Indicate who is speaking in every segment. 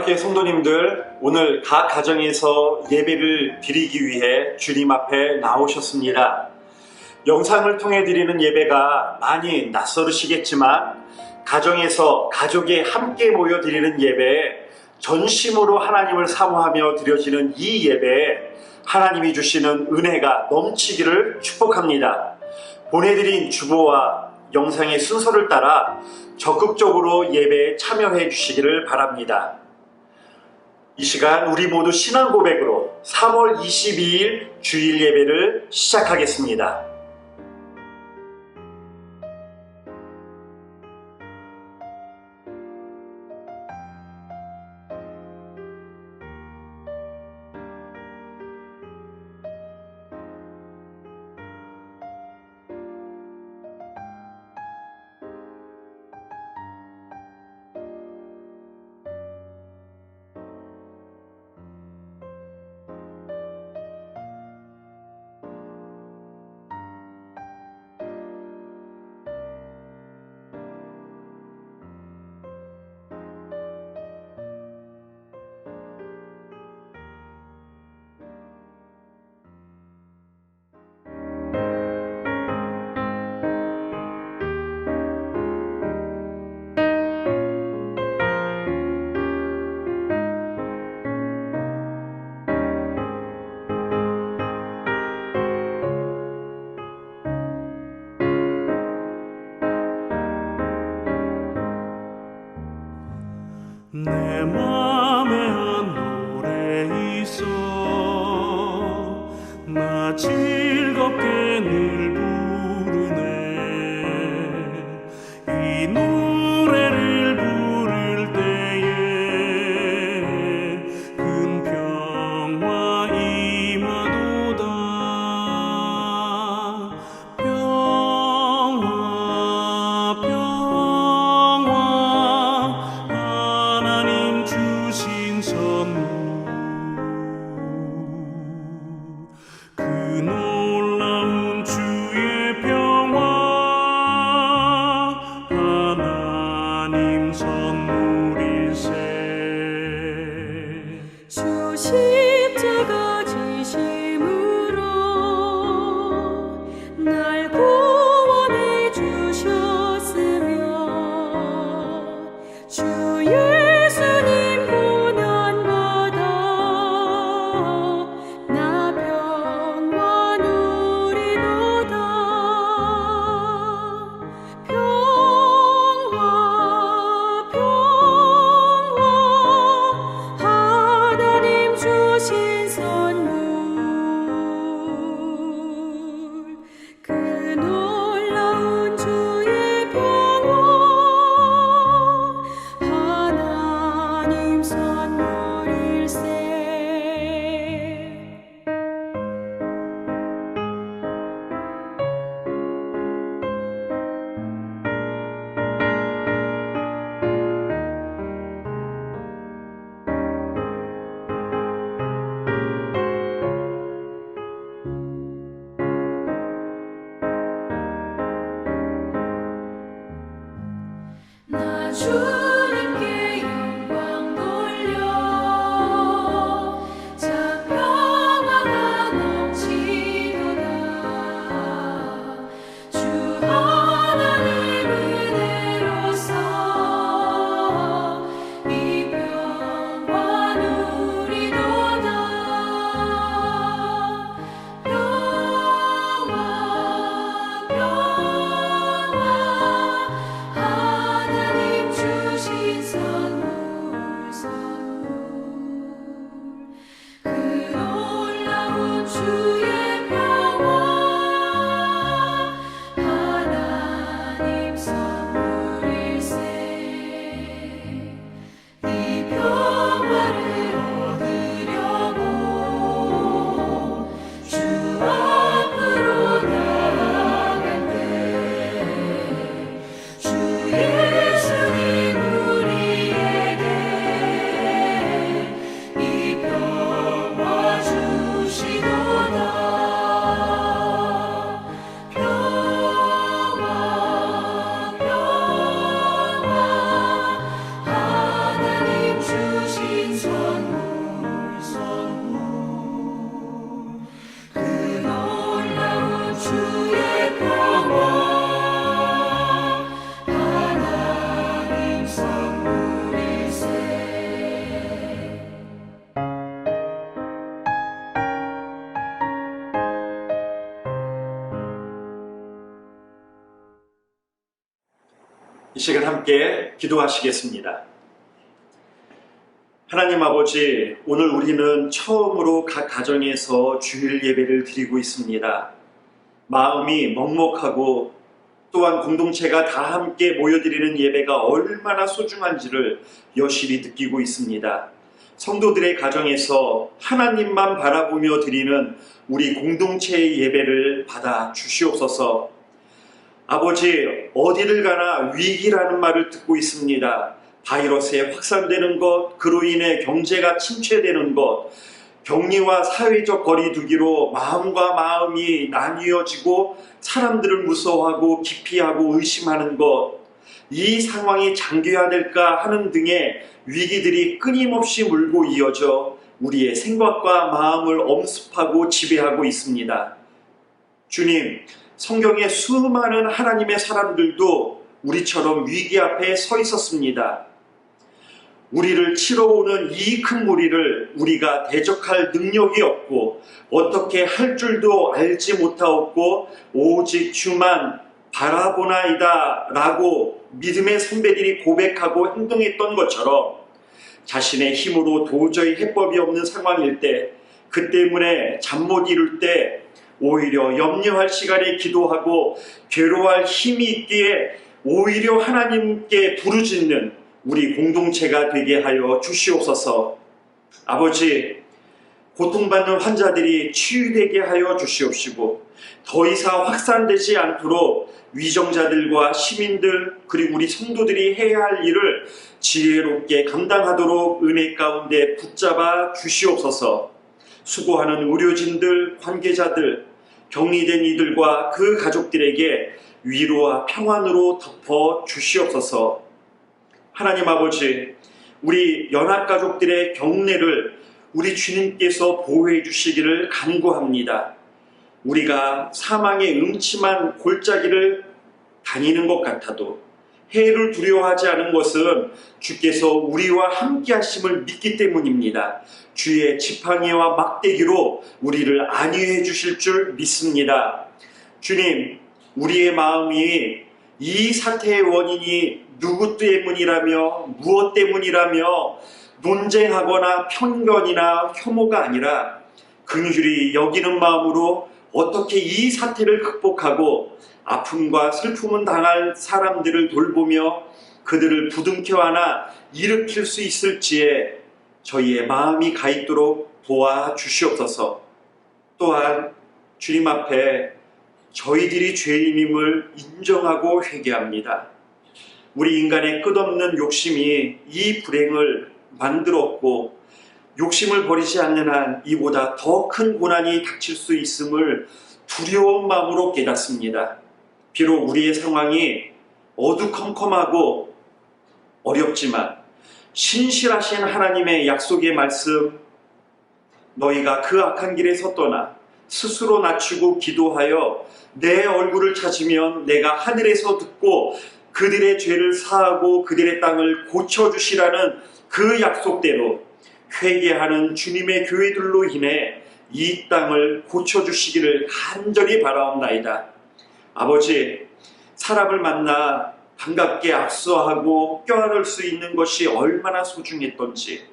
Speaker 1: 사랑교회 성도님들, 오늘 각 가정에서 예배를 드리기 위해 주님 앞에 나오셨습니다. 영상을 통해 드리는 예배가 많이 낯설으시겠지만 가정에서 가족이 함께 모여 드리는 예배에 전심으로 하나님을 사모하며 드려지는 이 예배에 하나님이 주시는 은혜가 넘치기를 축복합니다. 보내드린 주보와 영상의 순서를 따라 적극적으로 예배에 참여해 주시기를 바랍니다. 이 시간 우리 모두 신앙 고백으로 3월 22일 주일 예배를 시작하겠습니다.
Speaker 2: 내 맘에 한 노래 있어 나 즐겁게 늘 부르네 이 노래를 부를 때에 큰 평화 임하도다 평화 하나님 주신 선물 그 놀라운 주의 평화 하나님 선물일세
Speaker 3: 주 십자가 지심으로 날 구원해 주셨으며 주 예수님 고난받아 나 평화 누리도다 평화 하나님 주신
Speaker 1: 시간 함께 기도하시겠습니다. 하나님 아버지, 오늘 우리는 처음으로 각 가정에서 주일 예배를 드리고 있습니다. 마음이 먹먹하고 또한 공동체가 다 함께 모여드리는 예배가 얼마나 소중한지를 여실히 느끼고 있습니다. 성도들의 가정에서 하나님만 바라보며 드리는 우리 공동체의 예배를 받아 주시옵소서. 아버지, 어디를 가나 위기라는 말을 듣고 있습니다. 바이러스에 확산되는 것, 그로 인해 경제가 침체되는 것, 격리와 사회적 거리두기로 마음과 마음이 나뉘어지고 사람들을 무서워하고 기피하고 의심하는 것, 이 상황이 장기화될까 하는 등의 위기들이 끊임없이 물고 이어져 우리의 생각과 마음을 엄습하고 지배하고 있습니다. 주님, 성경의 수많은 하나님의 사람들도 우리처럼 위기 앞에 서 있었습니다. 우리를 치러 오는 이 큰 무리를 우리가 대적할 능력이 없고 어떻게 할 줄도 알지 못하였고 오직 주만 바라보나이다 라고 믿음의 선배들이 고백하고 행동했던 것처럼 자신의 힘으로 도저히 해법이 없는 상황일 때, 그 때문에 잠 못 이룰 때 오히려 염려할 시간에 기도하고 괴로워할 힘이 있기에 오히려 하나님께 부르짖는 우리 공동체가 되게 하여 주시옵소서. 아버지, 고통받는 환자들이 치유되게 하여 주시옵시고 더 이상 확산되지 않도록 위정자들과 시민들 그리고 우리 성도들이 해야 할 일을 지혜롭게 감당하도록 은혜 가운데 붙잡아 주시옵소서. 수고하는 의료진들, 관계자들, 격리된 이들과 그 가족들에게 위로와 평안으로 덮어 주시옵소서. 하나님 아버지, 우리 연합가족들의 경례를 우리 주님께서 보호해 주시기를 간구합니다. 우리가 사망의 음침한 골짜기를 다니는 것 같아도 해를 두려워하지 않은 것은 주께서 우리와 함께 하심을 믿기 때문입니다. 주의 지팡이와 막대기로 우리를 안위해 주실 줄 믿습니다. 주님, 우리의 마음이 이 사태의 원인이 누구 때문이라며 무엇 때문이라며 논쟁하거나 편견이나 혐오가 아니라 긍휼히 여기는 마음으로 어떻게 이 사태를 극복하고 아픔과 슬픔은 당할 사람들을 돌보며 그들을 부둥켜 안아 일으킬 수 있을지에 저희의 마음이 가 있도록 도와주시옵소서. 또한 주님 앞에 저희들이 죄인임을 인정하고 회개합니다. 우리 인간의 끝없는 욕심이 이 불행을 만들었고 욕심을 버리지 않는 한 이보다 더 큰 고난이 닥칠 수 있음을 두려운 마음으로 깨닫습니다. 비록 우리의 상황이 어두컴컴하고 어렵지만 신실하신 하나님의 약속의 말씀, 너희가 그 악한 길에서 떠나 스스로 낮추고 기도하여 내 얼굴을 찾으면 내가 하늘에서 듣고 그들의 죄를 사하고 그들의 땅을 고쳐주시라는 그 약속대로 회개하는 주님의 교회들로 인해 이 땅을 고쳐주시기를 간절히 바라옵나이다. 아버지, 사람을 만나 반갑게 악수하고 껴안을 수 있는 것이 얼마나 소중했던지,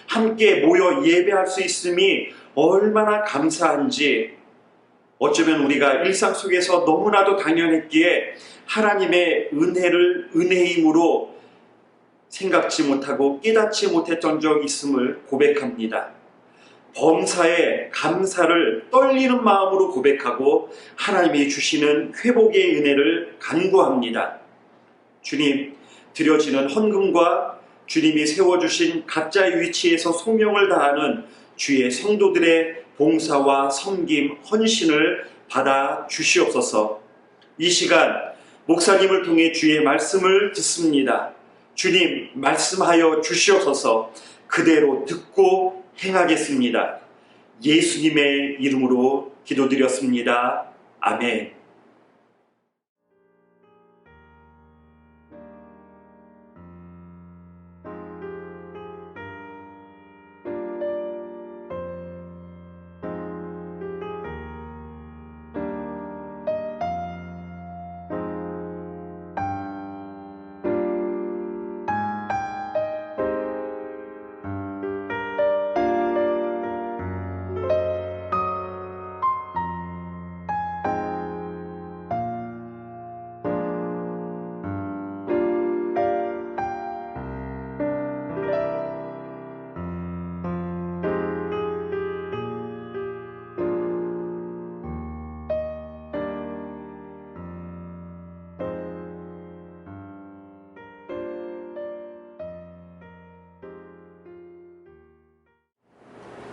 Speaker 1: 함께 모여 예배할 수 있음이 얼마나 감사한지, 어쩌면 우리가 일상 속에서 너무나도 당연했기에 하나님의 은혜임으로 생각지 못하고 깨닫지 못했던 적이 있음을 고백합니다. 범사에 감사를 떨리는 마음으로 고백하고 하나님이 주시는 회복의 은혜를 간구합니다. 주님, 드려지는 헌금과 주님이 세워주신 각자의 위치에서 소명을 다하는 주의 성도들의 봉사와 섬김, 헌신을 받아 주시옵소서. 이 시간 목사님을 통해 주의 말씀을 듣습니다. 주님, 말씀하여 주시옵소서. 그대로 듣고 행하겠습니다. 예수님의 이름으로 기도드렸습니다. 아멘.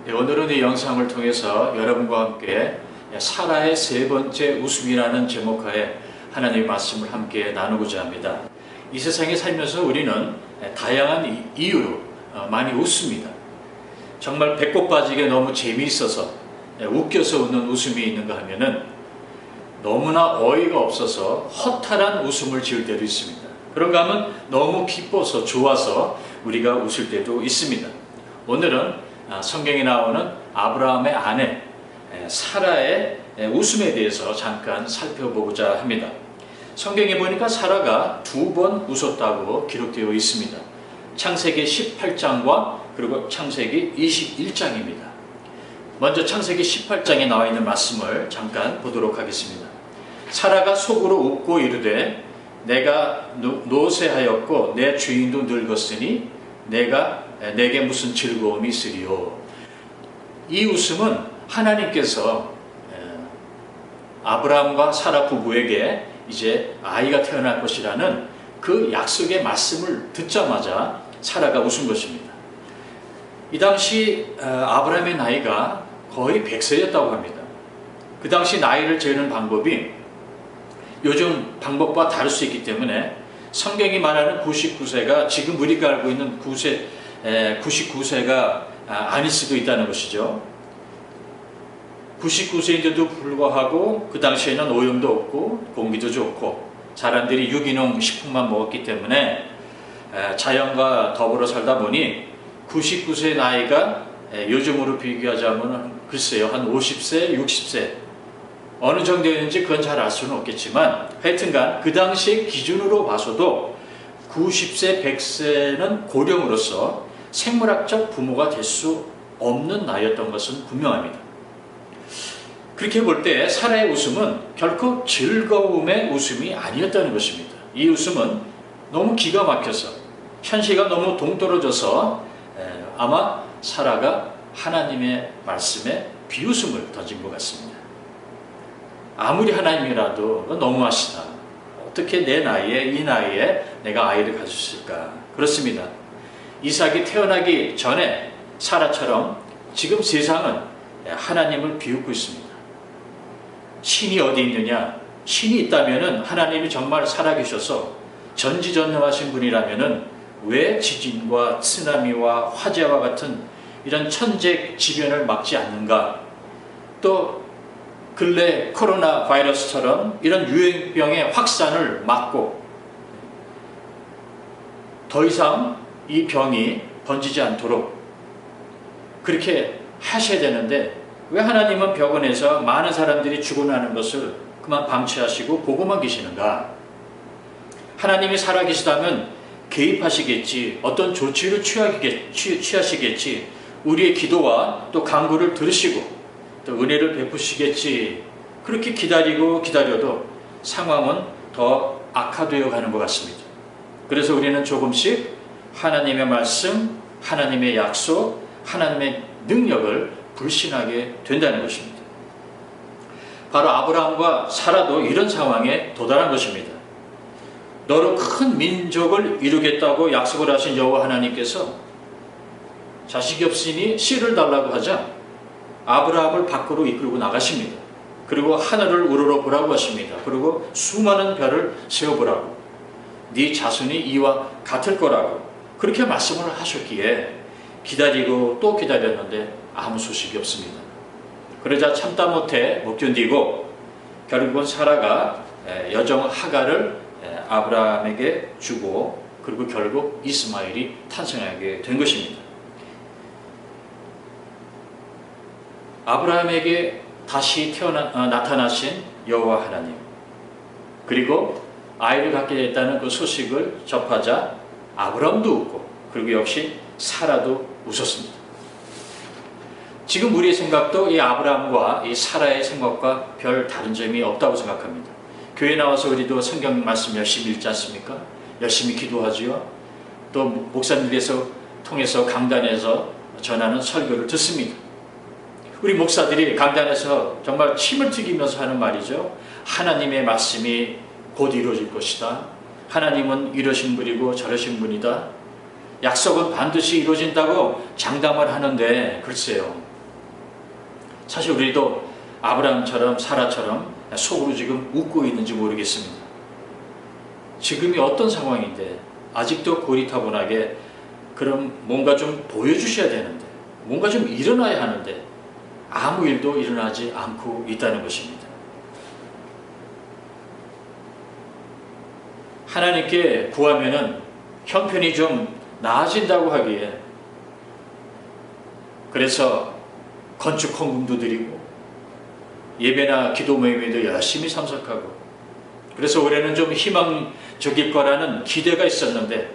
Speaker 4: 오늘은 이 영상을 통해서 여러분과 함께 사라의 세 번째 웃음이라는 제목하에 하나님의 말씀을 함께 나누고자 합니다. 이 세상에 살면서 우리는 다양한 이유로 많이 웃습니다. 정말 배꼽 빠지게 너무 재미있어서 웃겨서 웃는 웃음이 있는가 하면은 너무나 어이가 없어서 허탈한 웃음을 지을 때도 있습니다. 그런가 하면 너무 기뻐서 좋아서 우리가 웃을 때도 있습니다. 오늘은 성경에 나오는 아브라함의 아내 사라의 웃음에 대해서 잠깐 살펴보고자 합니다. 성경에 보니까 사라가 2번 웃었다고 기록되어 있습니다. 창세기 18장과 그리고 창세기 21장입니다. 먼저 창세기 18장에 나와 있는 말씀을 잠깐 보도록 하겠습니다. 사라가 속으로 웃고 이르되 내가 노쇠하였고 내 주인도 늙었으니 내게 무슨 즐거움이 있으리요. 이 웃음은 하나님께서 아브라함과 사라 부부에게 이제 아이가 태어날 것이라는 그 약속의 말씀을 듣자마자 사라가 웃은 것입니다. 이 당시 아브라함의 나이가 거의 100세였다고 합니다. 그 당시 나이를 재는 방법이 요즘 방법과 다를 수 있기 때문에 성경이 말하는 99세가 지금 우리가 알고 있는 99세가 아닐 수도 있다는 것이죠. 99세인데도 불구하고 그 당시에는 오염도 없고 공기도 좋고 사람들이 유기농 식품만 먹었기 때문에 자연과 더불어 살다 보니 99세 나이가 요즘으로 비교하자면 글쎄요 한 50세, 60세 어느 정도였는지 그건 잘 알 수는 없겠지만 하여튼간 그 당시의 기준으로 봐서도 90세, 100세는 고령으로서 생물학적 부모가 될 수 없는 나이였던 것은 분명합니다. 그렇게 볼 때 사라의 웃음은 결코 즐거움의 웃음이 아니었다는 것입니다. 이 웃음은 너무 기가 막혀서 현실과 너무 동떨어져서 아마 사라가 하나님의 말씀에 비웃음을 던진 것 같습니다. 아무리 하나님이라도 너무하시다. 어떻게 내 나이에 이 나이에 내가 아이를 가질 수 있을까? 그렇습니다. 이삭이 태어나기 전에 사라처럼 지금 세상은 하나님을 비웃고 있습니다. 신이 어디 있느냐? 신이 있다면은 하나님이 정말 살아계셔서 전지전능하신 분이라면은 왜 지진과 쓰나미와 화재와 같은 이런 천재지변을 막지 않는가? 또 근래 코로나 바이러스처럼 이런 유행병의 확산을 막고 더 이상 이 병이 번지지 않도록 그렇게 하셔야 되는데 왜 하나님은 병원에서 많은 사람들이 죽어나는 것을 그만 방치하시고 보고만 계시는가? 하나님이 살아계시다면 개입하시겠지, 어떤 조치를 취하시겠지, 우리의 기도와 또 간구를 들으시고 또 은혜를 베푸시겠지. 그렇게 기다려도 상황은 더 악화되어 가는 것 같습니다. 그래서 우리는 조금씩 하나님의 말씀, 하나님의 약속, 하나님의 능력을 불신하게 된다는 것입니다. 바로 아브라함과 사라도 이런 상황에 도달한 것입니다. 너로 큰 민족을 이루겠다고 약속을 하신 여호와 하나님께서 자식이 없으니 씨를 달라고 하자 아브라함을 밖으로 이끌고 나가십니다. 그리고 하늘을 우러러 보라고 하십니다. 그리고 수많은 별을 세어보라고, 네 자손이 이와 같을 거라고 그렇게 말씀을 하셨기에 기다리고 또 기다렸는데 아무 소식이 없습니다. 그러자 참다 못해 못 견디고 결국은 사라가 여종 하갈을 아브라함에게 주고 그리고 결국 이스마엘이 탄생하게 된 것입니다. 아브라함에게 다시 나타나신 여호와 하나님, 그리고 아이를 갖게 됐다는 그 소식을 접하자 아브라함도 웃고 그리고 역시 사라도 웃었습니다. 지금 우리의 생각도 이 아브라함과 이 사라의 생각과 별 다른 점이 없다고 생각합니다. 교회 나와서 우리도 성경 말씀 열심히 읽지 않습니까? 열심히 기도하지요. 또 목사님께서 통해서 강단에서 전하는 설교를 듣습니다. 우리 목사들이 강단에서 정말 침을 튀기면서 하는 말이죠. 하나님의 말씀이 곧 이루어질 것이다. 하나님은 이러신 분이고 저러신 분이다. 약속은 반드시 이루어진다고 장담을 하는데 글쎄요. 사실 우리도 아브라함처럼 사라처럼 속으로 지금 웃고 있는지 모르겠습니다. 지금이 어떤 상황인데 아직도 고리타분하게 그럼 뭔가 좀 보여주셔야 되는데 뭔가 좀 일어나야 하는데 아무 일도 일어나지 않고 있다는 것입니다. 하나님께 구하면은 형편이 좀 나아진다고 하기에 그래서 건축 헌금도 드리고 예배나 기도 모임에도 열심히 참석하고 그래서 올해는 좀 희망적일 거라는 기대가 있었는데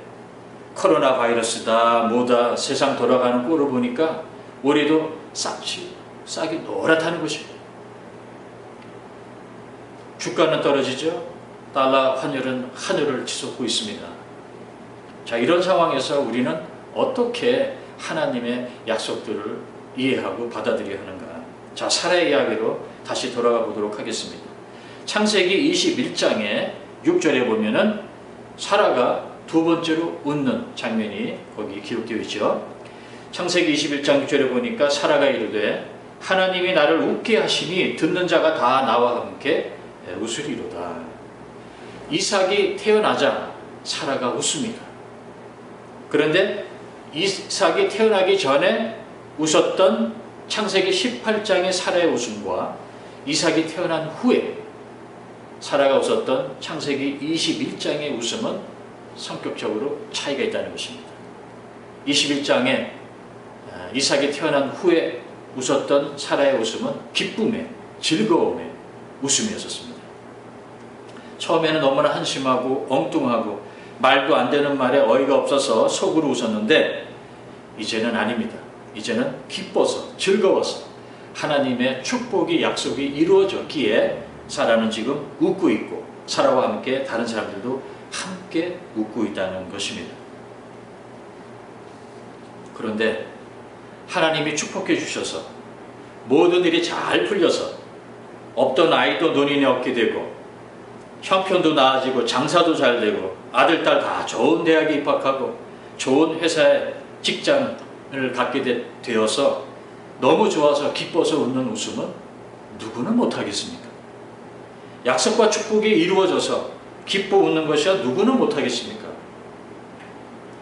Speaker 4: 코로나 바이러스다 뭐다 세상 돌아가는 꼴을 보니까 올해도 싹이 노랗다는 것입니다. 주가는 떨어지죠. 달러 환율은 하늘을 치솟고 있습니다. 자, 이런 상황에서 우리는 어떻게 하나님의 약속들을 이해하고 받아들여야 하는가? 자, 사라의 이야기로 다시 돌아가 보도록 하겠습니다. 창세기 21장의 6절에 보면은 사라가 두 번째로 웃는 장면이 거기 기록되어 있죠. 창세기 21장 6절에 보니까 사라가 이르되 하나님이 나를 웃게 하시니 듣는 자가 다 나와 함께 웃으리로다. 이삭이 태어나자 사라가 웃습니다. 그런데 이삭이 태어나기 전에 웃었던 창세기 18장의 사라의 웃음과 이삭이 태어난 후에 사라가 웃었던 창세기 21장의 웃음은 성격적으로 차이가 있다는 것입니다. 21장에 이삭이 태어난 후에 웃었던 사라의 웃음은 기쁨의, 즐거움의 웃음이었습니다. 처음에는 너무나 한심하고 엉뚱하고 말도 안 되는 말에 어이가 없어서 속으로 웃었는데 이제는 아닙니다. 이제는 기뻐서 즐거워서 하나님의 축복이 약속이 이루어졌기에 사라는 지금 웃고 있고 사라와 함께 다른 사람들도 함께 웃고 있다는 것입니다. 그런데 하나님이 축복해 주셔서 모든 일이 잘 풀려서 없던 아이도 논인이 얻게 되고 형편도 나아지고 장사도 잘 되고 아들, 딸 다 좋은 대학에 입학하고 좋은 회사에 직장을 갖게 되어서 너무 좋아서 기뻐서 웃는 웃음은 누구는 못하겠습니까? 약속과 축복이 이루어져서 기뻐 웃는 것이야 누구는 못하겠습니까?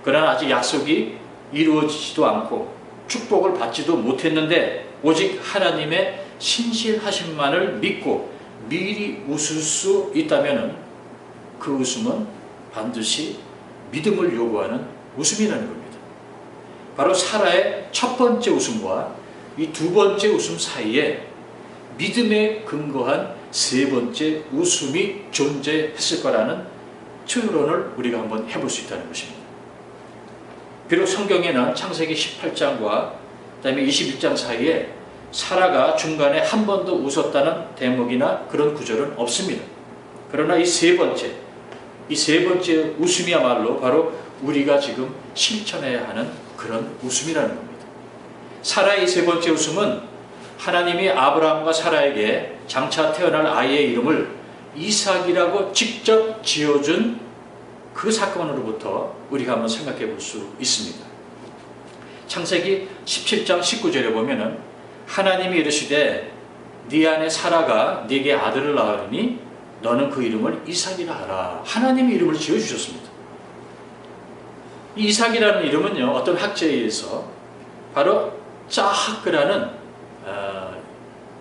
Speaker 4: 그러나 아직 약속이 이루어지지도 않고 축복을 받지도 못했는데 오직 하나님의 신실하심만을 믿고 미리 웃을 수 있다면 그 웃음은 반드시 믿음을 요구하는 웃음이라는 겁니다. 바로 사라의 첫 번째 웃음과 이 두 번째 웃음 사이에 믿음에 근거한 세 번째 웃음이 존재했을 거라는 추론을 우리가 한번 해볼 수 있다는 것입니다. 비록 성경에는 창세기 18장과 그다음에 21장 사이에 사라가 중간에 한 번도 웃었다는 대목이나 그런 구절은 없습니다. 그러나 이 세 번째 웃음이야말로 바로 우리가 지금 실천해야 하는 그런 웃음이라는 겁니다. 사라의 세 번째 웃음은 하나님이 아브라함과 사라에게 장차 태어날 아이의 이름을 이삭이라고 직접 지어준 그 사건으로부터 우리가 한번 생각해 볼 수 있습니다. 창세기 17장 19절에 보면은 하나님이 이르시되 네 안에 사라가 네게 아들을 낳으니 너는 그 이름을 이삭이라 하라. 하나님이 이름을 지어주셨습니다. 이 이삭이라는 이름은요, 어떤 학자에 의해서 바로 짜하크라는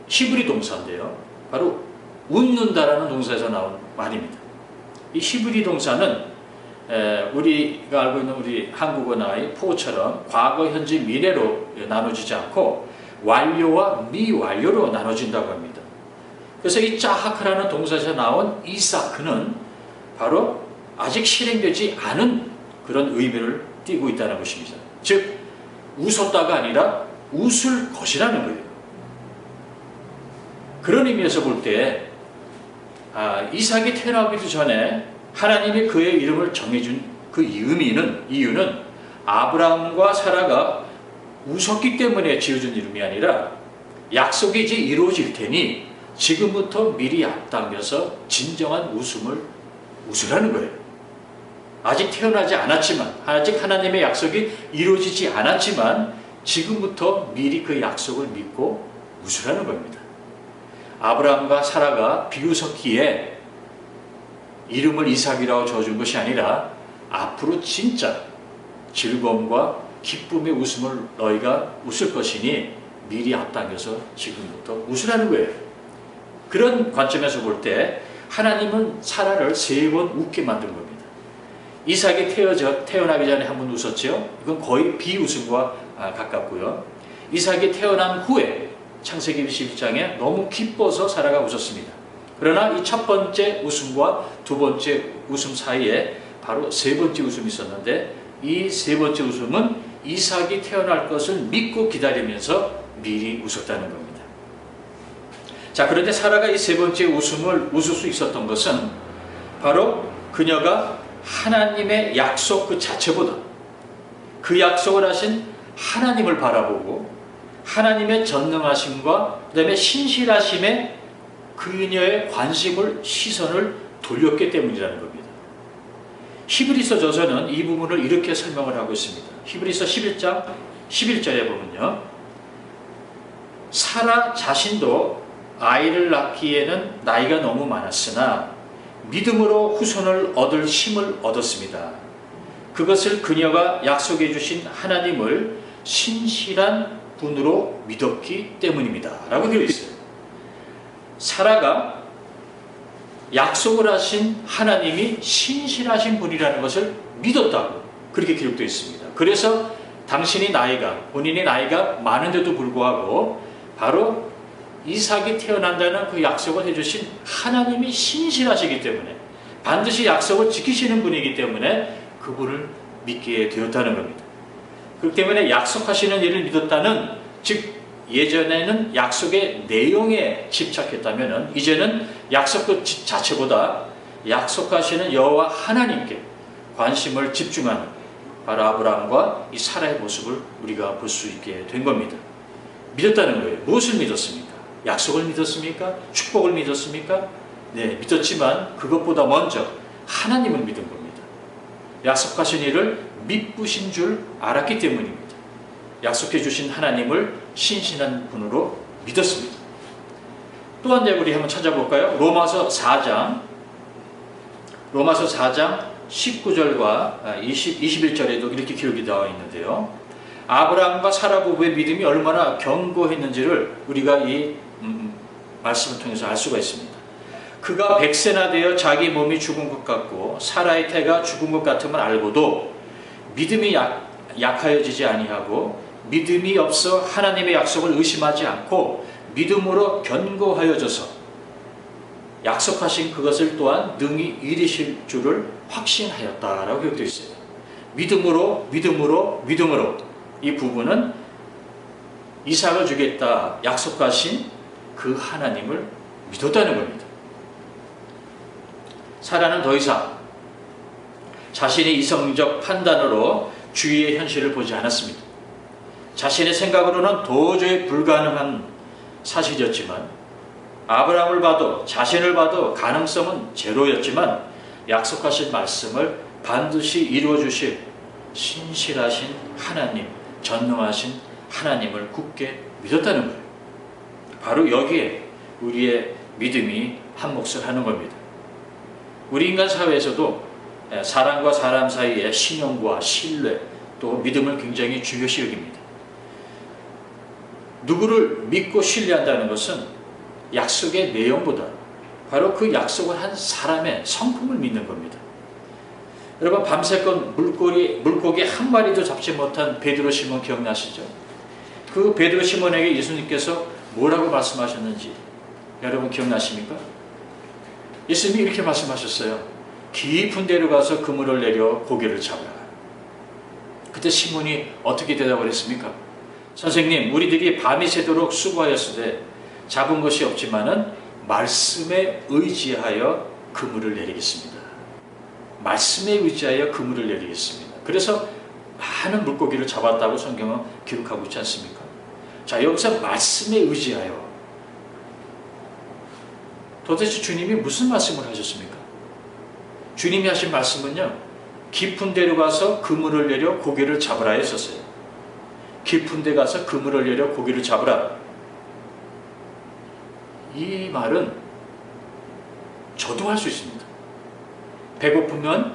Speaker 4: 히브리 동사인데요, 바로 웃는다라는 동사에서 나온 말입니다. 이 히브리 동사는 우리가 알고 있는 우리 한국어나의 포처럼 과거, 현재, 미래로 나눠지지 않고 완료와 미완료로 나눠진다고 합니다. 그래서 이 짜하크라는 동사에서 나온 이사크는 바로 아직 실행되지 않은 그런 의미를 띠고 있다는 것입니다. 즉 웃었다가 아니라 웃을 것이라는 거예요. 그런 의미에서 볼 때 이삭이 태어나기도 전에 하나님이 그의 이름을 정해준 그 이유는 아브라함과 사라가 웃었기 때문에 지어준 이름이 아니라 약속이 이제 이루어질 테니 지금부터 미리 앞당겨서 진정한 웃음을 웃으라는 거예요. 아직 태어나지 않았지만, 아직 하나님의 약속이 이루어지지 않았지만 지금부터 미리 그 약속을 믿고 웃으라는 겁니다. 아브라함과 사라가 비웃었기에 이름을 이삭이라고 지어준 것이 아니라 앞으로 진짜 즐거움과 기쁨의 웃음을 너희가 웃을 것이니 미리 앞당겨서 지금부터 웃으라는 거예요. 그런 관점에서 볼 때 하나님은 사라를 3번 웃게 만든 겁니다. 이삭이 태어나기 전에 한 번 웃었죠. 이건 거의 비웃음과 가깝고요. 이삭이 태어난 후에 창세기 21장에 너무 기뻐서 사라가 웃었습니다. 그러나 이 첫 번째 웃음과 두 번째 웃음 사이에 바로 3번째 웃음이 있었는데 이 3번째 웃음은 이삭이 태어날 것을 믿고 기다리면서 미리 웃었다는 겁니다. 자, 그런데 사라가 이 3번째 웃음을 웃을 수 있었던 것은 바로 그녀가 하나님의 약속 그 자체보다 그 약속을 하신 하나님을 바라보고 하나님의 전능하심과 그 다음에 신실하심에 그녀의 관심을 시선을 돌렸기 때문이라는 겁니다. 히브리서 저서는 이 부분을 이렇게 설명을 하고 있습니다. 히브리서 11장 11절에 보면요, 사라 자신도 아이를 낳기에는 나이가 너무 많았으나 믿음으로 후손을 얻을 힘을 얻었습니다. 그것을 그녀가 약속해 주신 하나님을 신실한 분으로 믿었기 때문입니다. 라고 되어 있어요. 사라가 약속을 하신 하나님이 신실하신 분이라는 것을 믿었다고 그렇게 기록되어 있습니다. 그래서 본인의 나이가 많은데도 불구하고 바로 이삭이 태어난다는 그 약속을 해주신 하나님이 신실하시기 때문에 반드시 약속을 지키시는 분이기 때문에 그분을 믿게 되었다는 겁니다. 그렇기 때문에 약속하시는 일을 믿었다는, 즉 예전에는 약속의 내용에 집착했다면 이제는 약속 그 자체보다 약속하시는 여호와 하나님께 관심을 집중하는 바로 아브라함과 이 사라의 모습을 우리가 볼 수 있게 된 겁니다. 믿었다는 거예요. 무엇을 믿었습니까? 약속을 믿었습니까? 축복을 믿었습니까? 네, 믿었지만 그것보다 먼저 하나님을 믿은 겁니다. 약속하신 일을 믿으신 줄 알았기 때문입니다. 약속해 주신 하나님을 신실한 분으로 믿었습니다. 또 한 절 우리 한번 찾아볼까요? 로마서 4장 19절과 21절에도 이렇게 기록이 나와 있는데요. 아브라함과 사라 부부의 믿음이 얼마나 견고했는지를 우리가 이 말씀을 통해서 알 수가 있습니다. 그가 100세나 되어 자기 몸이 죽은 것 같고 사라의 태가 죽은 것 같음을 알고도 믿음이 약하여지지 아니하고 믿음이 없어 하나님의 약속을 의심하지 않고 믿음으로 견고하여져서 약속하신 그것을 또한 능히 이루실 줄을 확신하였다라고 기록되어 있어요. 믿음으로 이 부분은 이삭을 주겠다 약속하신 그 하나님을 믿었다는 겁니다. 사라는 더 이상 자신의 이성적 판단으로 주위의 현실을 보지 않았습니다. 자신의 생각으로는 도저히 불가능한 사실이었지만 아브라함을 봐도 자신을 봐도 가능성은 제로였지만 약속하신 말씀을 반드시 이루어 주실 신실하신 하나님, 전능하신 하나님을 굳게 믿었다는 거예요. 바로 여기에 우리의 믿음이 한몫을 하는 겁니다. 우리 인간 사회에서도 사람과 사람 사이의 신용과 신뢰 또 믿음을 굉장히 중요시 여깁니다. 누구를 믿고 신뢰한다는 것은 약속의 내용보다 바로 그 약속을 한 사람의 성품을 믿는 겁니다. 여러분, 밤새껏 물고기 한 마리도 잡지 못한 베드로 시몬 기억나시죠? 그 베드로 시몬에게 예수님께서 뭐라고 말씀하셨는지 여러분 기억나십니까? 예수님이 이렇게 말씀하셨어요. 깊은 데로 가서 그물을 내려 고기를 잡아라. 그때 시몬이 어떻게 대답을 했습니까? 선생님, 우리들이 밤이 새도록 수고하였으되 잡은 것이 없지만은 말씀에 의지하여 그물을 내리겠습니다. 말씀에 의지하여 그물을 내리겠습니다. 그래서 많은 물고기를 잡았다고 성경은 기록하고 있지 않습니까? 자, 여기서 말씀에 의지하여 도대체 주님이 무슨 말씀을 하셨습니까? 주님이 하신 말씀은요, 깊은 데로 가서 그물을 내려 고기를 잡으라 했었어요. 깊은 데 가서 그물을 내려 고기를 잡으라. 이 말은 저도 할 수 있습니다. 배고프면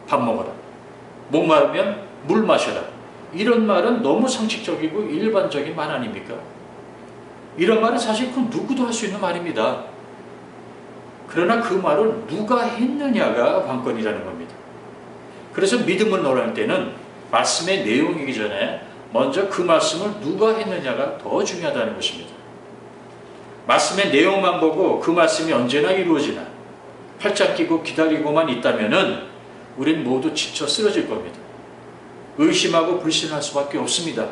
Speaker 4: 밥 먹어라. 목마르면 물 마셔라. 이런 말은 너무 상식적이고 일반적인 말 아닙니까? 이런 말은 사실 그 누구도 할 수 있는 말입니다. 그러나 그 말을 누가 했느냐가 관건이라는 겁니다. 그래서 믿음을 논할 때는 말씀의 내용이기 전에 먼저 그 말씀을 누가 했느냐가 더 중요하다는 것입니다. 말씀의 내용만 보고 그 말씀이 언제나 이루어지나 팔짱 끼고 기다리고만 있다면은 우린 모두 지쳐 쓰러질 겁니다. 의심하고 불신할 수밖에 없습니다.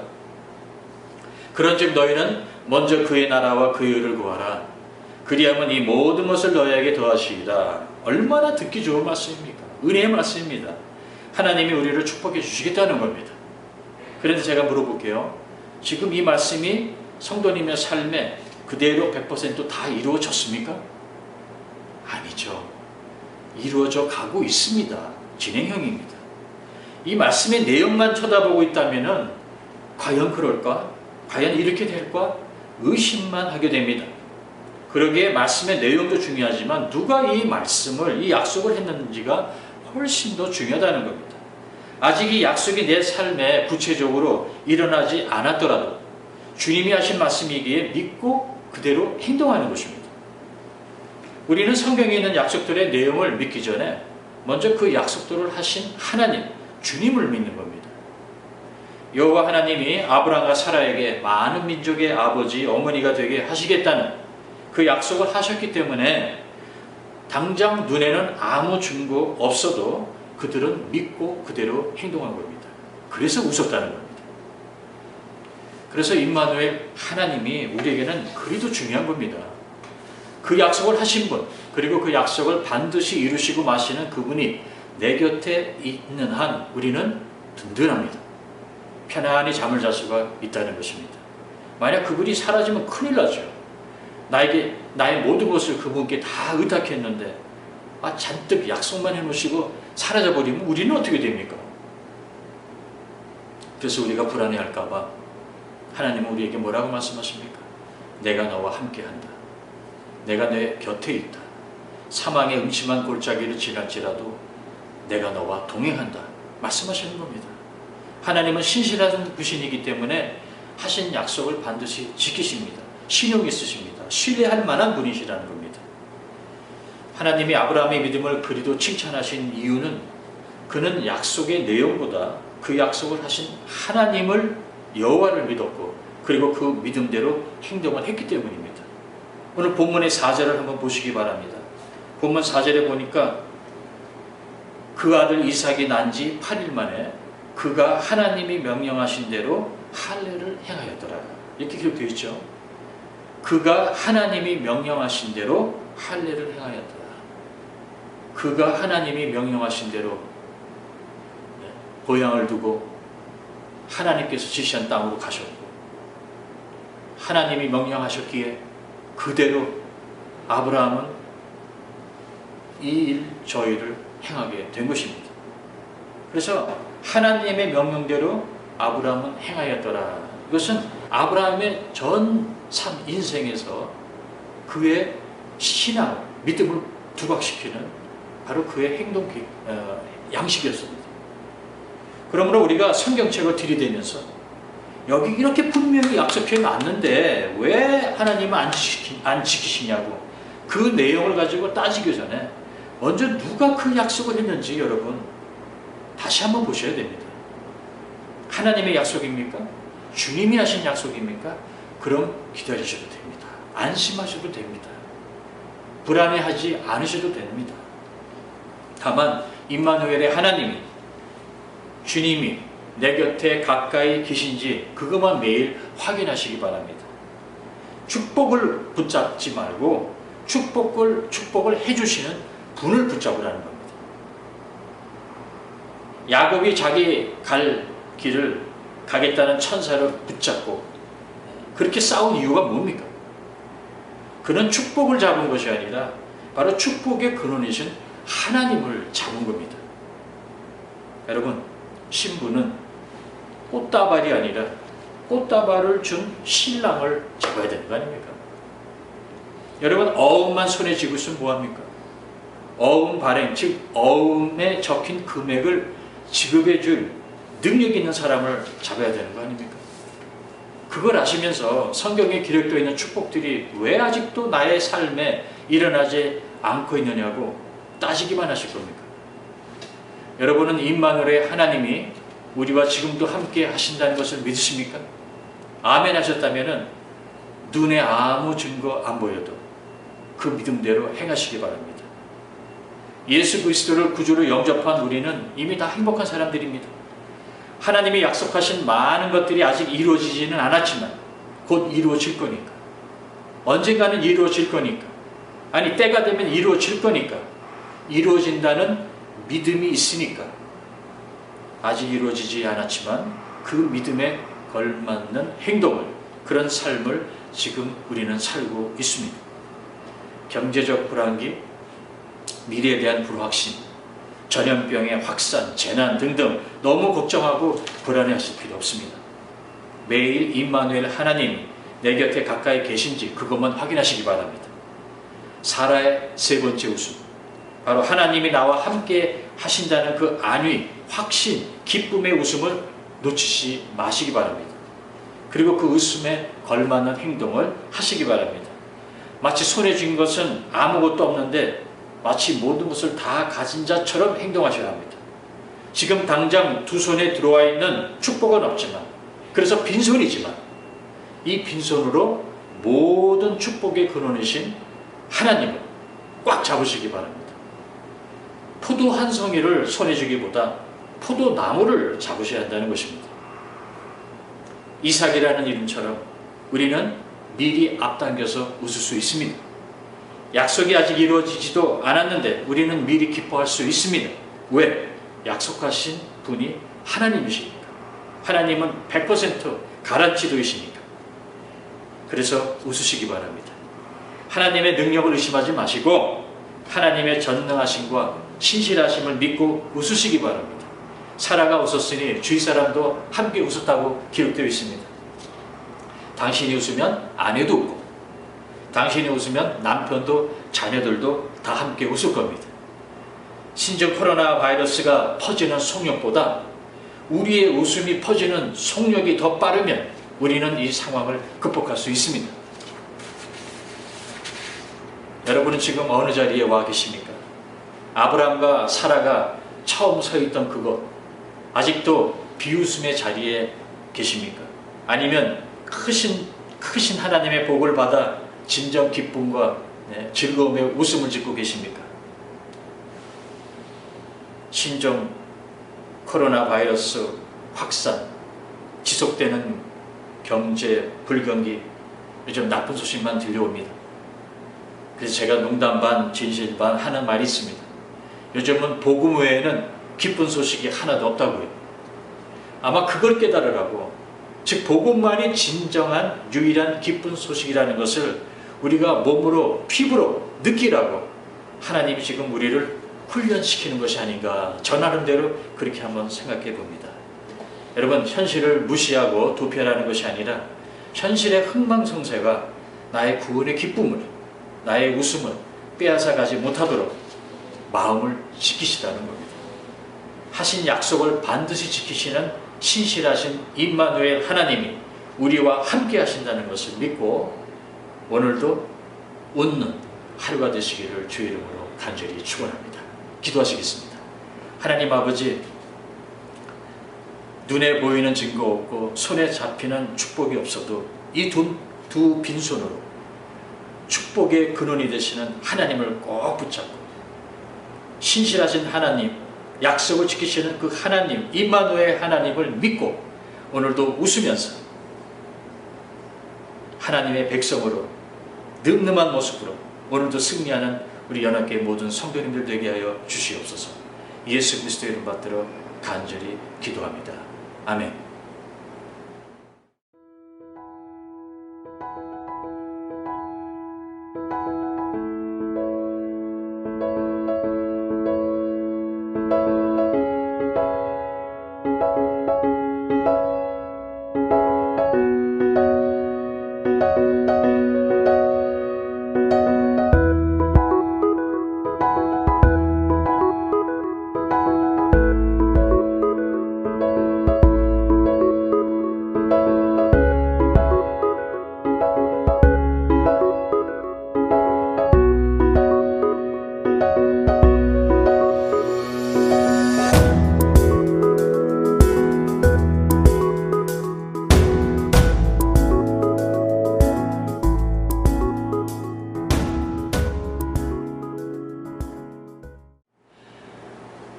Speaker 4: 그런즉 너희는 먼저 그의 나라와 그의 의를 구하라. 그리하면 이 모든 것을 너희에게 더하시리라. 얼마나 듣기 좋은 말씀입니까? 은혜의 말씀입니다. 하나님이 우리를 축복해 주시겠다는 겁니다. 그런데 제가 물어볼게요. 지금 이 말씀이 성도님의 삶에 그대로 100% 다 이루어졌습니까? 아니죠. 이루어져 가고 있습니다. 진행형입니다. 이 말씀의 내용만 쳐다보고 있다면 과연 그럴까? 과연 이렇게 될까? 의심만 하게 됩니다. 그러기에 말씀의 내용도 중요하지만 누가 이 말씀을, 이 약속을 했는지가 훨씬 더 중요하다는 겁니다. 아직 이 약속이 내 삶에 구체적으로 일어나지 않았더라도 주님이 하신 말씀이기에 믿고 그대로 행동하는 것입니다. 우리는 성경에 있는 약속들의 내용을 믿기 전에 먼저 그 약속들을 하신 하나님, 주님을 믿는 겁니다. 여호와 하나님이 아브라함과 사라에게 많은 민족의 아버지, 어머니가 되게 하시겠다는 그 약속을 하셨기 때문에 당장 눈에는 아무 증거 없어도 그들은 믿고 그대로 행동한 겁니다. 그래서 웃었다는 겁니다. 그래서 임마누엘 하나님이 우리에게는 그리도 중요한 겁니다. 그 약속을 하신 분, 그리고 그 약속을 반드시 이루시고 마시는 그분이 내 곁에 있는 한 우리는 든든합니다. 편안히 잠을 잘 수가 있다는 것입니다. 만약 그분이 사라지면 큰일 나죠. 나의 모든 것을 그분께 다 의탁했는데 잔뜩 약속만 해놓으시고 사라져버리면 우리는 어떻게 됩니까? 그래서 우리가 불안해할까 봐 하나님은 우리에게 뭐라고 말씀하십니까? 내가 너와 함께한다. 내가 내 곁에 있다. 사망의 음침한 골짜기를 지날지라도 내가 너와 동행한다. 말씀하시는 겁니다. 하나님은 신실한 분이기 때문에 하신 약속을 반드시 지키십니다. 신용이 있으십니다. 신뢰할 만한 분이시라는 겁니다. 하나님이 아브라함의 믿음을 그리도 칭찬하신 이유는 그는 약속의 내용보다 그 약속을 하신 하나님을, 여호와를 믿었고 그리고 그 믿음대로 행동을 했기 때문입니다. 오늘 본문의 4절을 한번 보시기 바랍니다. 본문 4절에 보니까 그 아들 이삭이 난 지 8일 만에 그가 하나님이 명령하신 대로 할례를 행하였더라. 이렇게 기록되어 있죠. 그가 하나님이 명령하신 대로 할례를 행하였더라. 그가 하나님이 명령하신 대로 고향을 두고 하나님께서 지시한 땅으로 가셨고 하나님이 명령하셨기에 그대로 아브라함은 이 일 저 일을 행하게 된 것입니다. 그래서 하나님의 명령대로 아브라함은 행하였더라. 이것은 아브라함의 전 삶 인생에서 그의 신앙, 믿음을 부각시키는 바로 그의 행동 양식이었습니다. 그러므로 우리가 성경책을 들이대면서 여기 이렇게 분명히 약속해 놨는데 왜 하나님은 안 지키시냐고 그 내용을 가지고 따지기 전에 먼저 누가 그 약속을 했는지 여러분 다시 한번 보셔야 됩니다. 하나님의 약속입니까? 주님이 하신 약속입니까? 그럼 기다리셔도 됩니다. 안심하셔도 됩니다. 불안해하지 않으셔도 됩니다. 다만 임마누엘의 하나님이, 주님이 내 곁에 가까이 계신지 그것만 매일 확인하시기 바랍니다. 축복을 붙잡지 말고 축복을 해주시는 분을 붙잡으라는 겁니다. 야곱이 자기 갈 길을 가겠다는 천사를 붙잡고 그렇게 싸운 이유가 뭡니까? 그는 축복을 잡은 것이 아니라 바로 축복의 근원이신 하나님을 잡은 겁니다. 여러분, 신부는 꽃다발이 아니라 꽃다발을 준 신랑을 잡아야 되는 거 아닙니까? 여러분, 어음만 손에 쥐고 있으면 뭐합니까? 어음 발행, 즉 어음에 적힌 금액을 지급해 줄 능력 있는 사람을 잡아야 되는 거 아닙니까? 그걸 아시면서 성경에 기록되어 있는 축복들이 왜 아직도 나의 삶에 일어나지 않고 있느냐고 따지기만 하실 겁니까? 여러분은 임마누엘의 하나님이 우리와 지금도 함께 하신다는 것을 믿으십니까? 아멘 하셨다면 눈에 아무 증거 안 보여도 그 믿음대로 행하시기 바랍니다. 예수 그리스도를 구주로 영접한 우리는 이미 다 행복한 사람들입니다. 하나님이 약속하신 많은 것들이 아직 이루어지지는 않았지만 곧 이루어질 거니까, 언젠가는 이루어질 거니까, 아니 때가 되면 이루어질 거니까, 이루어진다는 믿음이 있으니까, 아직 이루어지지 않았지만 그 믿음에 걸맞는 행동을, 그런 삶을 지금 우리는 살고 있습니다. 경제적 불안기, 미래에 대한 불확신, 전염병의 확산, 재난 등등 너무 걱정하고 불안해하실 필요 없습니다. 매일 임마누엘 하나님 내 곁에 가까이 계신지 그것만 확인하시기 바랍니다. 사라의 세 번째 웃음, 바로 하나님이 나와 함께 하신다는 그 안위, 확신, 기쁨의 웃음을 놓치지 마시기 바랍니다. 그리고 그 웃음에 걸맞는 행동을 하시기 바랍니다. 마치 손에 쥔 것은 아무것도 없는데 마치 모든 것을 다 가진 자처럼 행동하셔야 합니다. 지금 당장 두 손에 들어와 있는 축복은 없지만, 그래서 빈손이지만 이 빈손으로 모든 축복의 근원이신 하나님을 꽉 잡으시기 바랍니다. 포도 한 송이를 손에 쥐기보다 포도나무를 잡으셔야 한다는 것입니다. 이삭이라는 이름처럼 우리는 미리 앞당겨서 웃을 수 있습니다. 약속이 아직 이루어지지도 않았는데 우리는 미리 기뻐할 수 있습니다. 왜? 약속하신 분이 하나님이시니까. 하나님은 100% 가라치도이시니까. 그래서 웃으시기 바랍니다. 하나님의 능력을 의심하지 마시고 하나님의 전능하심과 신실하심을 믿고 웃으시기 바랍니다. 사라가 웃었으니 주위 사람도 함께 웃었다고 기록되어 있습니다. 당신이 웃으면 아내도 웃고, 당신이 웃으면 남편도 자녀들도 다 함께 웃을 겁니다. 신종 코로나 바이러스가 퍼지는 속력보다 우리의 웃음이 퍼지는 속력이 더 빠르면 우리는 이 상황을 극복할 수 있습니다. 여러분은 지금 어느 자리에 와 계십니까? 아브라함과 사라가 처음 서 있던 그곳, 아직도 비웃음의 자리에 계십니까? 아니면 크신 하나님의 복을 받아 진정 기쁨과 즐거움의 웃음을 짓고 계십니까? 신종 코로나 바이러스 확산, 지속되는 경제 불경기, 요즘 나쁜 소식만 들려옵니다. 그래서 제가 농담 반 진실 반 하는 말이 있습니다. 요즘은 복음 외에는 기쁜 소식이 하나도 없다고요. 아마 그걸 깨달으라고, 즉 복음만이 진정한 유일한 기쁜 소식이라는 것을 우리가 몸으로 피부로 느끼라고 하나님이 지금 우리를 훈련시키는 것이 아닌가, 전하는 대로 그렇게 한번 생각해 봅니다. 여러분, 현실을 무시하고 도피하라는 것이 아니라 현실의 흥망성쇠가 나의 구원의 기쁨을, 나의 웃음을 빼앗아 가지 못하도록 마음을 지키시라는 겁니다. 하신 약속을 반드시 지키시는 신실하신 임마누엘 하나님이 우리와 함께 하신다는 것을 믿고 오늘도 웃는 하루가 되시기를 주의 이름으로 간절히 축원합니다. 기도하시겠습니다. 하나님 아버지, 눈에 보이는 증거 없고 손에 잡히는 축복이 없어도 이 두 빈손으로 축복의 근원이 되시는 하나님을 꼭 붙잡고 신실하신 하나님, 약속을 지키시는 그 하나님, 임마누엘 하나님을 믿고 오늘도 웃으면서 하나님의 백성으로 늠름한 모습으로 오늘도 승리하는 우리 연합교회 모든 성도님들 되게 하여 주시옵소서. 예수 그리스도의 이름 받들어 간절히 기도합니다. 아멘.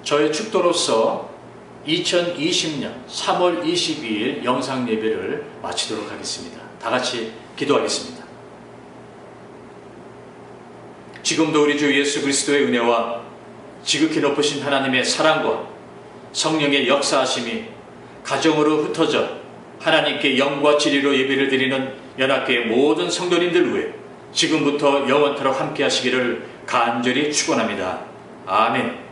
Speaker 4: 저의 축도로서 2020년 3월 22일 영상 예배를 마치도록 하겠습니다. 다 같이 기도하겠습니다. 지금도 우리 주 예수 그리스도의 은혜와 지극히 높으신 하나님의 사랑과 성령의 역사하심이 가정으로 흩어져 하나님께 영과 진리로 예배를 드리는 연합교회 모든 성도님들 위해 지금부터 영원토록 함께 하시기를 간절히 축원합니다. 아멘.